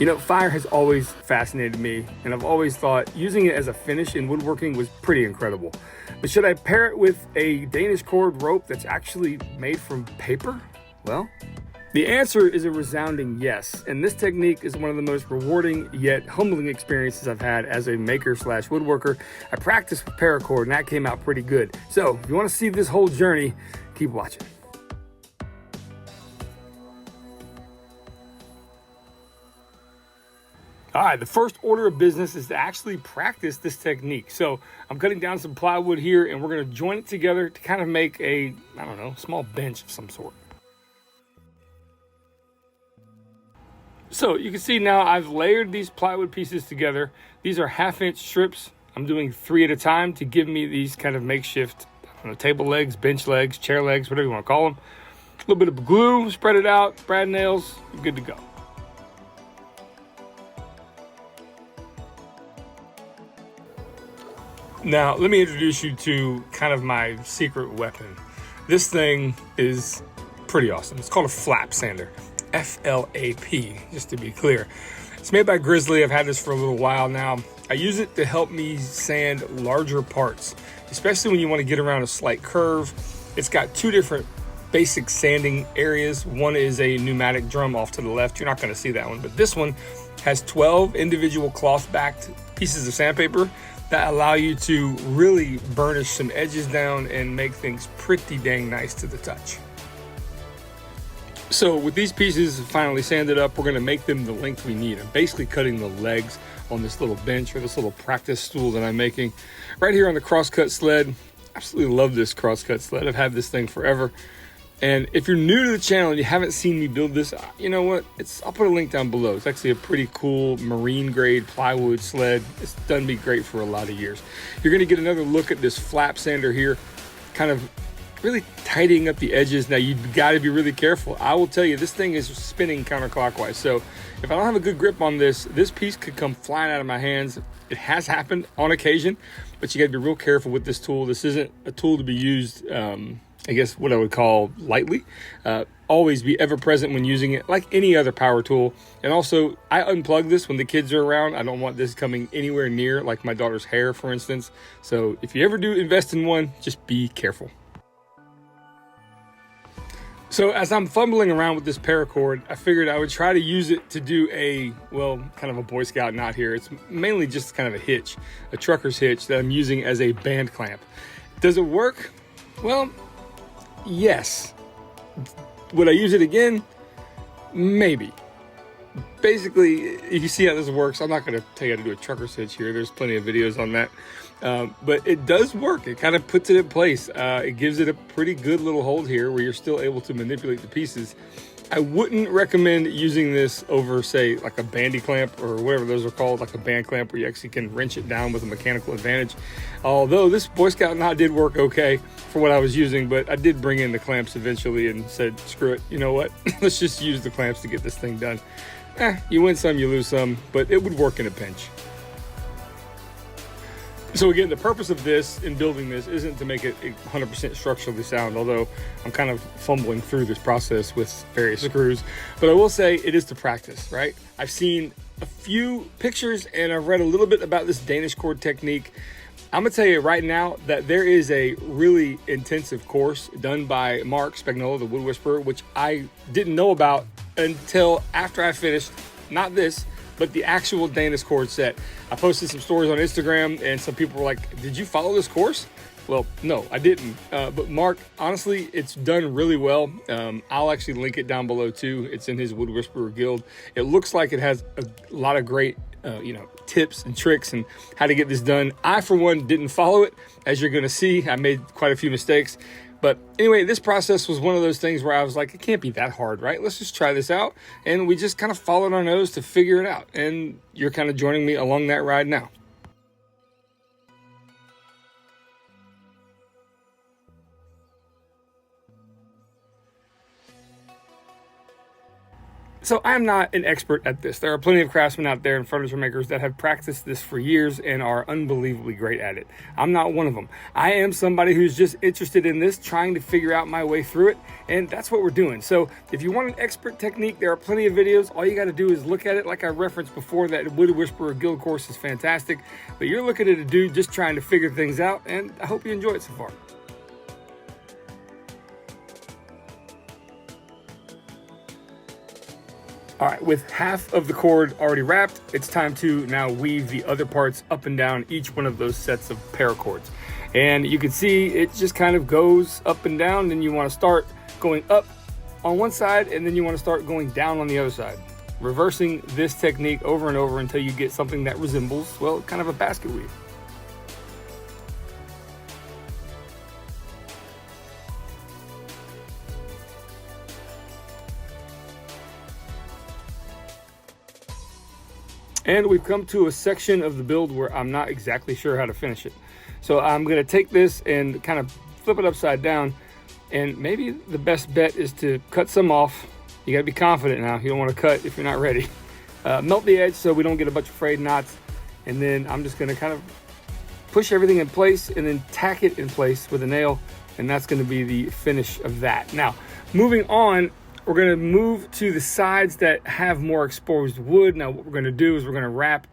You know, fire has always fascinated me, and I've always thought using it as a finish in woodworking was pretty incredible. But should I pair it with a Danish cord rope that's actually made from paper? Well, the answer is a resounding yes, and this technique is one of the most rewarding yet humbling experiences I've had as a maker slash woodworker. I practiced with paracord and that came out pretty good. So if you want to see this whole journey, keep watching. All right, the first order of business is to actually practice this technique. So I'm cutting down some plywood here and we're gonna join it together to kind of make a, I don't know, small bench of some sort. So you can see now I've layered these plywood pieces together. These are 1/2-inch strips. I'm doing 3 at a time to give me these kind of makeshift, I don't know, table legs, bench legs, chair legs, whatever you want to call them. A little bit of glue, spread it out, brad nails, good to go. Now, let me introduce you to kind of my secret weapon. This thing is pretty awesome. It's called a flap sander. F-L-A-P, just to be clear. It's made by Grizzly. I've had this for a little while now. I use it to help me sand larger parts, especially when you want to get around a slight curve. It's got 2 different basic sanding areas. One is a pneumatic drum off to the left. You're not going to see that one, but this one has 12 individual cloth-backed pieces of sandpaper that allow you to really burnish some edges down and make things pretty dang nice to the touch. So with these pieces finally sanded up, we're gonna make them the length we need. I'm basically cutting the legs on this little bench or this little practice stool that I'm making. Right here on the crosscut sled. Absolutely love this crosscut sled. I've had this thing forever. And if you're new to the channel and you haven't seen me build this, you know what? I'll put a link down below. It's actually a pretty cool marine grade plywood sled. It's done me great for a lot of years. You're gonna get another look at this flap sander here, kind of really tidying up the edges. Now you've got to be really careful. I will tell you, this thing is spinning counterclockwise. So if I don't have a good grip on this, this piece could come flying out of my hands. It has happened on occasion, but you got to be real careful with this tool. This isn't a tool to be used, I guess what I would call lightly. Always be ever present when using it, like any other power tool. And also, I unplug this when the kids are around. I don't want this coming anywhere near, like my daughter's hair, for instance. So if you ever do invest in one, just be careful. So as I'm fumbling around with this paracord, I figured I would try to use it to do a, well, kind of a Boy Scout knot here. It's mainly just kind of a hitch, a trucker's hitch that I'm using as a band clamp. Does it work? Well, yes. Would I use it again? Maybe. Basically, if you see how this works, I'm not going to tell you how to do a trucker's hitch here. There's plenty of videos on that. But it does work. It kind of puts it in place. It gives it a pretty good little hold here where you're still able to manipulate the pieces. I wouldn't recommend using this over, say, like a bandy clamp or whatever those are called, like a band clamp where you actually can wrench it down with a mechanical advantage. Although this Boy Scout knot did work okay for what I was using, but I did bring in the clamps eventually and said, screw it, you know what? Let's just use the clamps to get this thing done. You win some, you lose some, but it would work in a pinch. So again, the purpose of this in building this isn't to make it 100% structurally sound, although I'm kind of fumbling through this process with various screws. But I will say it is to practice, right? I've seen a few pictures and I've read a little bit about this Danish cord technique. I'm gonna tell you right now that there is a really intensive course done by Mark Spagnola, the Wood Whisperer, which I didn't know about until after I finished, not this, but the actual Danish cord set. I posted some stories on Instagram and some people were like, did you follow this course? Well, no, I didn't. But Mark, honestly, it's done really well. I'll actually link it down below too. It's in his Wood Whisperer Guild. It looks like it has a lot of great tips and tricks and how to get this done. I, for one, didn't follow it. As you're gonna see, I made quite a few mistakes. But anyway, this process was one of those things where I was like, it can't be that hard, right? Let's just try this out. And we just kind of followed our nose to figure it out. And you're kind of joining me along that ride now. So I'm not an expert at this. There are plenty of craftsmen out there and furniture makers that have practiced this for years and are unbelievably great at it. I'm not one of them. I am somebody who's just interested in this, trying to figure out my way through it, and that's what we're doing. So if you want an expert technique, there are plenty of videos. All you got to do is look at it. Like I referenced before, that Wood Whisperer Guild course is fantastic, but you're looking at a dude just trying to figure things out, and I hope you enjoy it so far. All right, with half of the cord already wrapped, it's time to now weave the other parts up and down each one of those sets of paracords. And you can see it just kind of goes up and down, and you want to start going up on one side, and then you want to start going down on the other side. Reversing this technique over and over until you get something that resembles, well, kind of a basket weave. And we've come to a section of the build where I'm not exactly sure how to finish it. So I'm gonna take this and kind of flip it upside down, and maybe the best bet is to cut some off. You gotta be confident now. You don't wanna cut if you're not ready. Melt the edge so we don't get a bunch of frayed knots. And then I'm just gonna kind of push everything in place and then tack it in place with a nail. And that's gonna be the finish of that. Now, moving on, we're gonna move to the sides that have more exposed wood. Now what we're gonna do is we're gonna wrap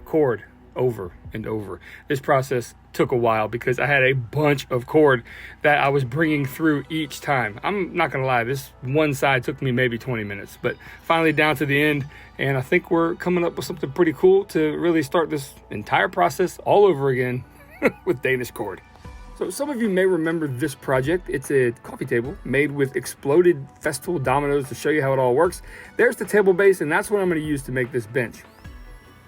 cord over and over. This process took a while because I had a bunch of cord that I was bringing through each time. I'm not gonna lie, this one side took me maybe 20 minutes, but finally down to the end, and I think we're coming up with something pretty cool to really start this entire process all over again with Danish cord. So some of you may remember this project. It's a coffee table made with exploded festival dominoes to show you how it all works. There's the table base, and that's what I'm going to use to make this bench.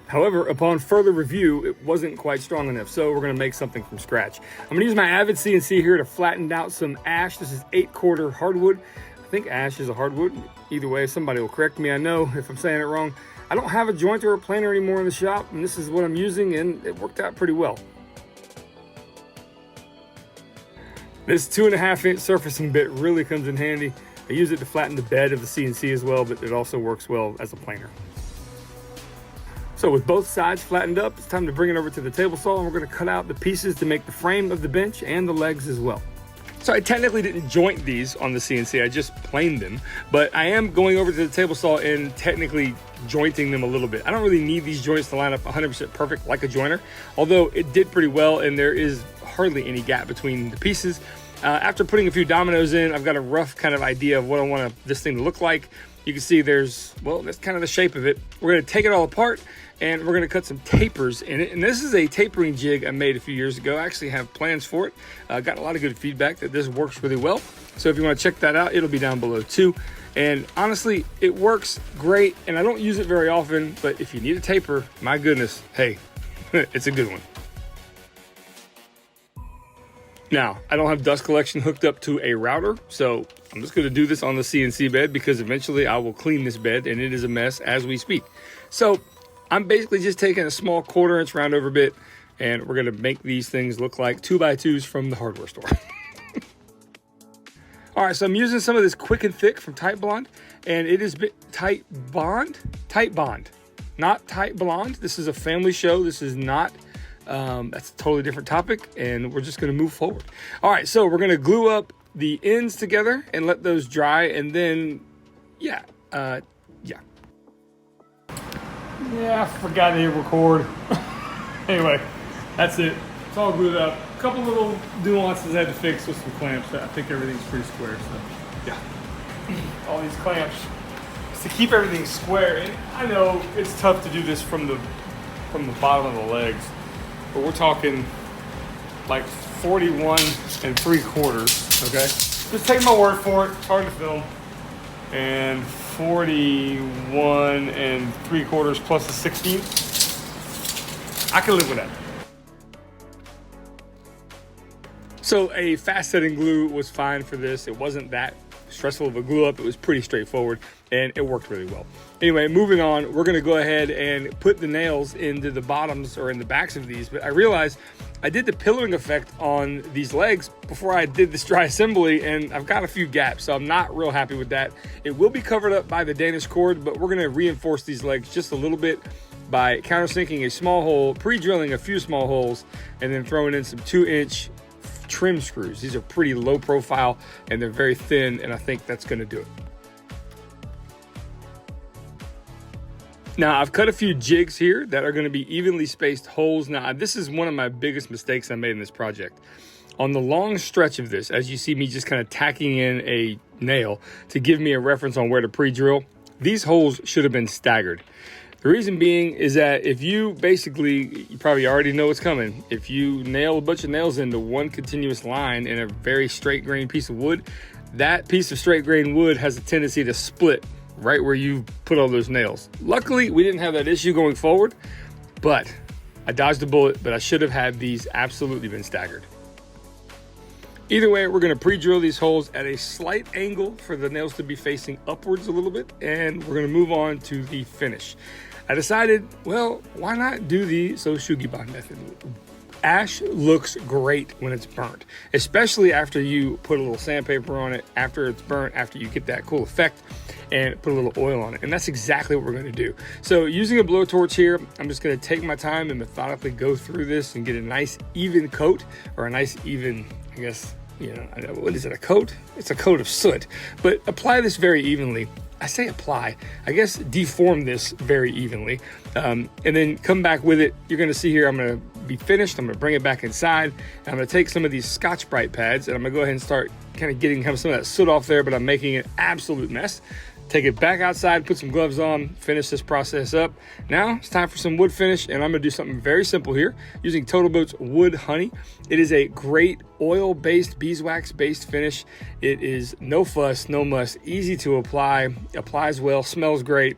However, upon further review, it wasn't quite strong enough, so we're going to make something from scratch. I'm going to use my Avid CNC here to flatten out some ash. This is 8-quarter hardwood. I think ash is a hardwood. Either way, somebody will correct me. I know if I'm saying it wrong. I don't have a jointer or a planer anymore in the shop, and this is what I'm using, and it worked out pretty well. This 2.5-inch surfacing bit really comes in handy. I use it to flatten the bed of the CNC as well, but it also works well as a planer. So with both sides flattened up, it's time to bring it over to the table saw, and we're going to cut out the pieces to make the frame of the bench and the legs as well. So I technically didn't joint these on the CNC, I just planed them, but I am going over to the table saw and technically jointing them a little bit. I don't really need these joints to line up 100% perfect like a joiner, although it did pretty well, and there is hardly any gap between the pieces. After putting a few dominoes in, I've got a rough kind of idea of what I want this thing to look like. You can see there's, well, that's kind of the shape of it. We're going to take it all apart, and we're going to cut some tapers in it. And this is a tapering jig I made a few years ago. I actually have plans for it. Got a lot of good feedback that this works really well. So if you want to check that out, it'll be down below too. And honestly, it works great, and I don't use it very often, but if you need a taper, my goodness, hey, it's a good one. Now, I don't have dust collection hooked up to a router, so I'm just going to do this on the CNC bed because eventually I will clean this bed, and it is a mess as we speak. So I'm basically just taking a small 1/4-inch round over bit, and we're going to make these things look like 2x2s from the hardware store. All right, so I'm using some of this Quick and Thick from Tight Blonde, and it is Tight Bond, not Tight Blonde. This is a family show. This is not. That's a totally different topic, and we're just going to move forward. All right, so we're going to glue up the ends together and let those dry, and then, yeah, I forgot to hit record. Anyway, that's it. It's all glued up. A couple little nuances I had to fix with some clamps, but I think everything's pretty square, so, yeah. All these clamps to keep everything square, and I know it's tough to do this from the bottom of the legs. But we're talking like 41 3/4, okay? Just take my word for it, it's hard to film. And 41 3/4 plus a 16th. I can live with that. So a fast setting glue was fine for this. It wasn't that stressful of a glue up. It was pretty straightforward. and it worked really well. Anyway, moving on, we're gonna go ahead and put the nails into the bottoms or in the backs of these, but I realized I did the pillaring effect on these legs before I did this dry assembly, and I've got a few gaps, so I'm not real happy with that. It will be covered up by the Danish cord, but we're gonna reinforce these legs just a little bit by countersinking a small hole, pre-drilling a few small holes, and then throwing in some 2-inch trim screws. These are pretty low profile and they're very thin, and I think that's gonna do it. Now, I've cut a few jigs here that are going to be evenly spaced holes. Now, this is one of my biggest mistakes I made in this project. On the long stretch of this, as you see me just kind of tacking in a nail to give me a reference on where to pre-drill, these holes should have been staggered. The reason being is that if you basically, you probably already know what's coming. If you nail a bunch of nails into one continuous line in a very straight grain piece of wood, that piece of straight grain wood has a tendency to split right where you put all those nails. Luckily, we didn't have that issue going forward, but I dodged a bullet, but I should have had these absolutely been staggered. Either way, we're gonna pre-drill these holes at a slight angle for the nails to be facing upwards a little bit, and we're gonna move on to the finish. I decided, well, why not do the Soshugiban method? Ash looks great when it's burnt, especially after you put a little sandpaper on it, after it's burnt, after you get that cool effect, and put a little oil on it. And that's exactly what we're gonna do. So using a blowtorch here, I'm just gonna take my time and methodically go through this and get a nice even coat, or a nice even, I guess, you know, what is it, a coat? It's a coat of soot, but apply this very evenly. I say apply, I guess deform this very evenly, and then come back with it. You're gonna see here, I'm gonna be finished. I'm gonna bring it back inside, and I'm gonna take some of these Scotch-Brite pads, and I'm gonna go ahead and start kind of getting some of that soot off there, but I'm making an absolute mess. Take it back outside, put some gloves on, finish this process up. Now it's time for some wood finish, and I'm gonna do something very simple here using Total Boat's Wood Honey. It is a great oil-based, beeswax-based finish. It is no fuss, no muss, easy to apply, applies well, smells great.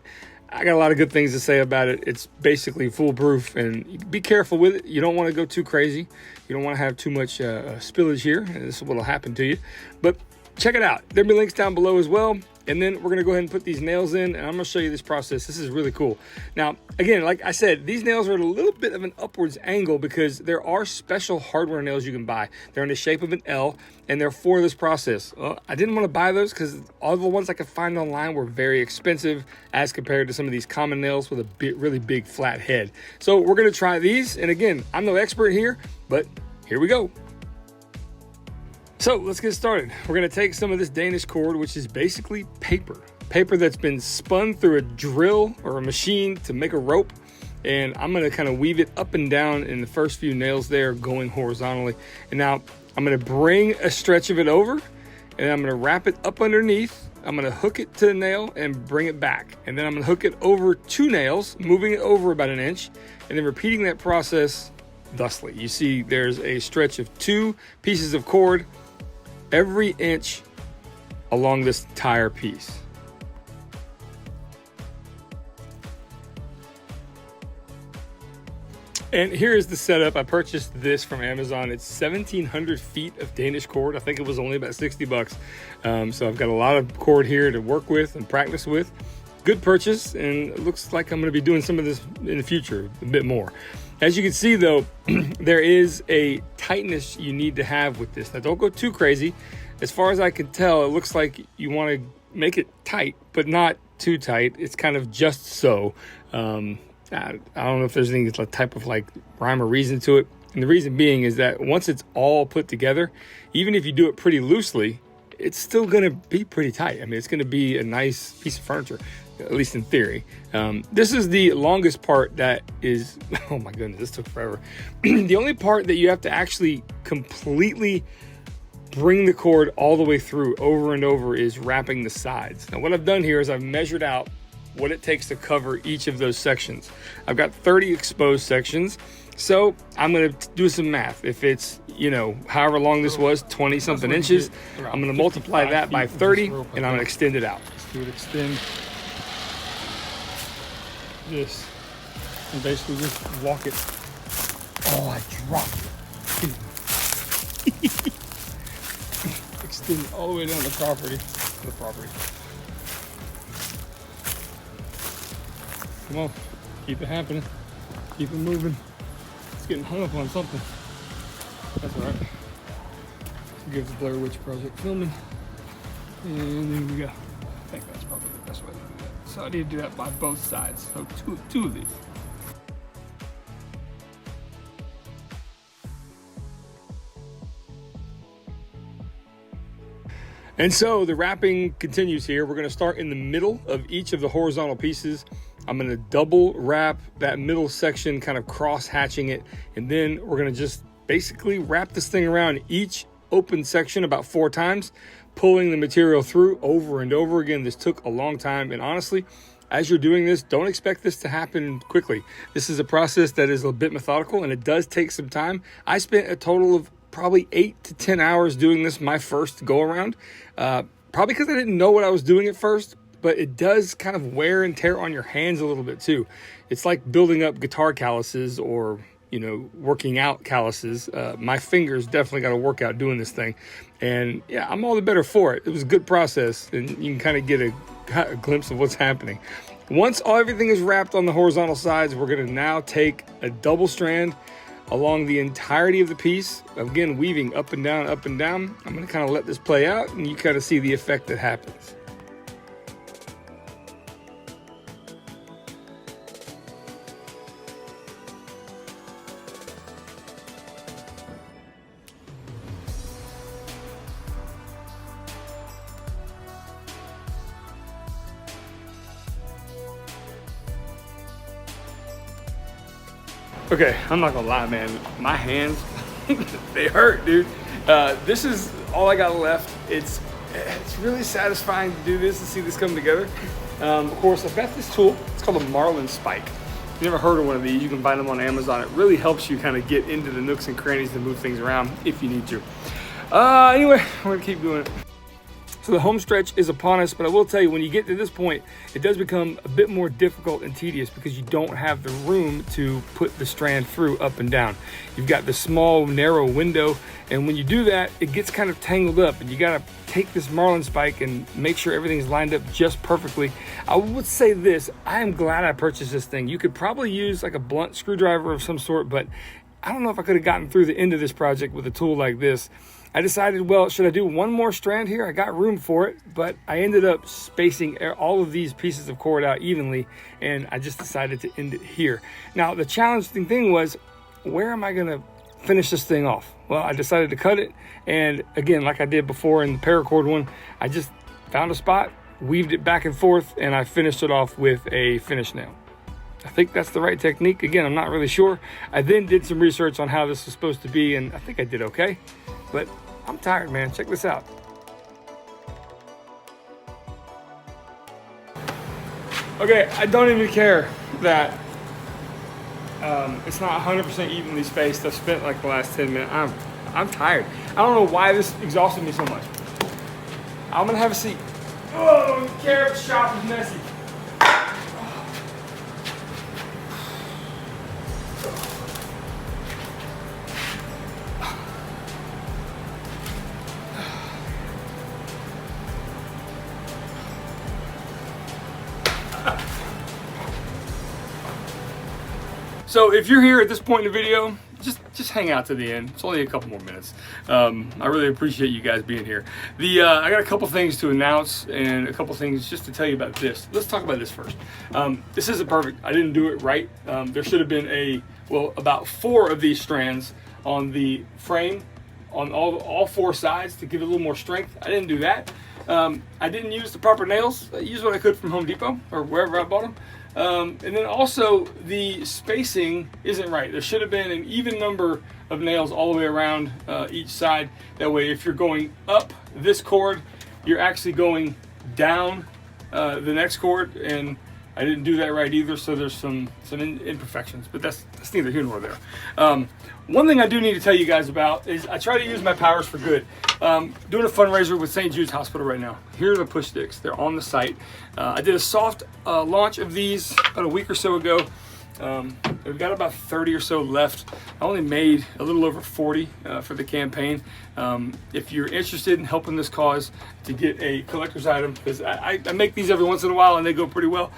I got a lot of good things to say about it. It's basically foolproof, and be careful with it. You don't want to go too crazy. You don't want to have too much spillage here, and this is what will happen to you. But check it out. There'll be links down below as well. And then we're gonna go ahead and put these nails in, and I'm gonna show you this process. This is really cool. Now, again, like I said, these nails are at a little bit of an upwards angle because there are special hardware nails you can buy. They're in the shape of an L, and they're for this process. Well, I didn't want to buy those because all the ones I could find online were very expensive as compared to some of these common nails with a really big flat head. So we're gonna try these, and again, I'm no expert here, but here we go. So let's get started. We're gonna take some of this Danish cord, which is basically paper that's been spun through a drill or a machine to make a rope. And I'm gonna kind of weave it up and down in the first few nails there going horizontally. And now I'm gonna bring a stretch of it over, and I'm gonna wrap it up underneath. I'm gonna hook it to the nail and bring it back. And then I'm gonna hook it over 2 nails, moving it over about 1 inch, and then repeating that process thusly. You see there's a stretch of 2 pieces of cord every inch along this entire piece. And here is the setup. I purchased this from Amazon. It's 1,700 feet of Danish cord. I think it was only about 60 bucks. So I've got a lot of cord here to work with and practice with. Good purchase, and it looks like I'm gonna be doing some of this in the future, a bit more. As you can see though, there is a tightness you need to have with this. Now don't go too crazy. As far as I can tell, it looks like you want to make it tight, but not too tight. It's kind of just so. I don't know if there's any type of like rhyme or reason to it. And the reason being is that once it's all put together, even if you do it pretty loosely, it's still going to be pretty tight. I mean, it's going to be a nice piece of furniture, at least in theory. This is the longest part that is, oh my goodness, this took forever. The only part that you have to actually completely bring the cord all the way through over and over is wrapping the sides. Now what I've done here is I've measured out what it takes to cover each of those sections. I've got 30 exposed sections. So I'm gonna do some math. If it's, you know, however long this was, 20 something inches, I'm gonna multiply that by 30 and I'm gonna extend it out. Let's do it, extend this and basically just walk it. Oh, I dropped it. Extend all the way down the property. Come on, keep it happening. Keep it moving. It's getting hung up on something. That's all right. Give the Blair Witch Project filming. And there we go. I think that's probably the best way to do that. So I need to do that by both sides. So two of these. And so the wrapping continues here. We're going to start in the middle of each of the horizontal pieces. I'm going to double wrap that middle section, kind of cross hatching it. And then we're going to just basically wrap this thing around each open section about 4 times, pulling the material through over and over again. This took a long time. And honestly, as you're doing this, don't expect this to happen quickly. This is a process that is a bit methodical and it does take some time. I spent a total of probably 8 to 10 hours doing this my first go around. Probably because I didn't know what I was doing at first, but it does kind of wear and tear on your hands a little bit too. It's like building up guitar calluses or, you know, working out calluses. My fingers definitely got to work out doing this thing. And yeah, I'm all the better for it. It was a good process and you can kind of get a glimpse of what's happening. Once everything is wrapped on the horizontal sides, we're going to now take a double strand along the entirety of the piece, again weaving up and down, up and down. I'm going to kind of let this play out and you kind of see the effect that happens. Okay, I'm not gonna lie, man. My hands, they hurt, dude. This is all I got left. It's really satisfying to do this and see this come together. Of course, I've got this tool. It's called a Marlin spike. If you've never heard of one of these, you can find them on Amazon. It really helps you kind of get into the nooks and crannies to move things around if you need to. Anyway, I'm gonna keep doing it. So the home stretch is upon us, but I will tell you, when you get to this point, it does become a bit more difficult and tedious because you don't have the room to put the strand through up and down. You've got the small, narrow window, and when you do that, it gets kind of tangled up, and you gotta take this Marlin spike and make sure everything's lined up just perfectly. I would say this, I am glad I purchased this thing. You could probably use like a blunt screwdriver of some sort, but I don't know if I could have gotten through the end of this project with a tool like this. I decided, well, should I do one more strand here? I got room for it, but I ended up spacing all of these pieces of cord out evenly, and I just decided to end it here. Now, the challenging thing was, where am I gonna finish this thing off? Well, I decided to cut it, and again, like I did before in the paracord one, I just found a spot, weaved it back and forth, and I finished it off with a finish nail. I think that's the right technique. Again, I'm not really sure. I then did some research on how this was supposed to be, and I think I did okay. But I'm tired, man. Check this out. Okay, I don't even care that it's not 100% evenly spaced. I've spent like the last 10 minutes. I'm tired. I don't know why this exhausted me so much. I'm gonna have a seat. Oh, the carrot shop is messy. So if you're here at this point in the video, just hang out to the end. It's only a couple more minutes. I really appreciate you guys being here. I got a couple things to announce and a couple things just to tell you about this. Let's talk about this first. This isn't perfect. I didn't do it right. There should have been about 4 of these strands on the frame on all 4 sides to give it a little more strength. I didn't do that. I didn't use the proper nails. I used what I could from Home Depot or wherever I bought them. And then also the spacing isn't right. There should have been an even number of nails all the way around each side. That way, if you're going up this cord, you're actually going down the next cord, and I didn't do that right either, so there's some imperfections, but that's neither here nor there. One thing I do need to tell you guys about is I try to use my powers for good. Doing a fundraiser with St. Jude's Hospital right now. Here are the push sticks. They're on the site. I did a soft launch of these about a week or so ago. We've got about 30 or so left. I only made a little over 40 for the campaign. If you're interested in helping this cause to get a collector's item, because I make these every once in a while and they go pretty well,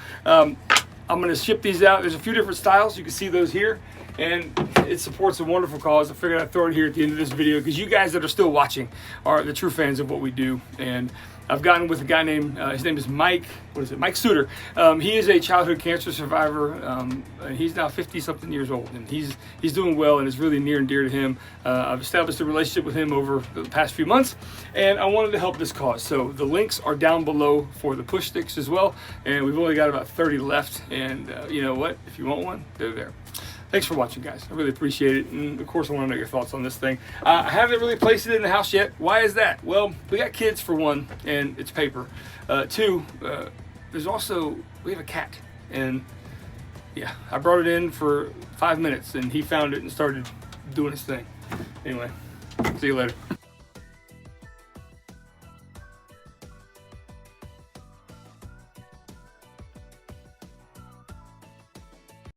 I'm going to ship these out. There's a few different styles. You can see those here. And it supports a wonderful cause. I figured I'd throw it here at the end of this video because you guys that are still watching are the true fans of what we do. And I've gotten with a guy named, his name is Mike, Mike Suter. He is a childhood cancer survivor. And he's now 50-something years old, and he's doing well, and it's really near and dear to him. I've established a relationship with him over the past few months, and I wanted to help this cause. So the links are down below for the push sticks as well, and we've only got about 30 left. And you know what? If you want one, they're there. Thanks for watching, guys. I really appreciate it. And of course, I want to know your thoughts on this thing. I haven't really placed it in the house yet. Why is that? Well, we got kids for one, and it's paper. Two, we have a cat. And yeah, I brought it in for 5 minutes, and he found it and started doing his thing. Anyway, see you later.